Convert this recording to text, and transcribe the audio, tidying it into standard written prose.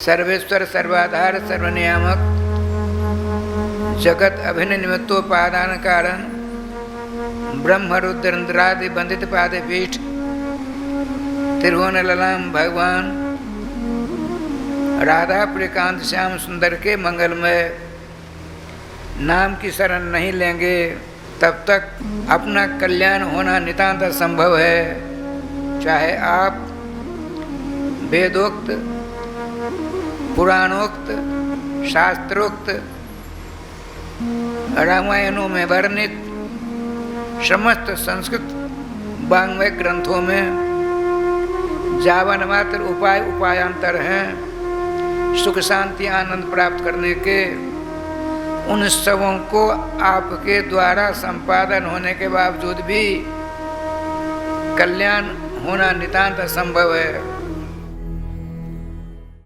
सर्वेश्वर सर्वाधार सर्वनियामक जगत अभिन्न निमित्तोपादान कारण ब्रह्म रुद्रादि बंदित पादे पीठ त्रिभुवन ललाम भगवान राधा प्रियकांत श्याम सुंदर के मंगलमय नाम की शरण नहीं लेंगे तब तक अपना कल्याण होना नितांत असंभव है। चाहे आप वेदोक्त पुराणोक्त शास्त्रोक्त रामायणों में वर्णित समस्त संस्कृत वाङ्मय ग्रंथों में जावन मात्र उपायांतर हैं सुख शांति आनंद प्राप्त करने के, उन सबों को आपके द्वारा संपादन होने के बावजूद भी कल्याण होना नितांत असंभव है।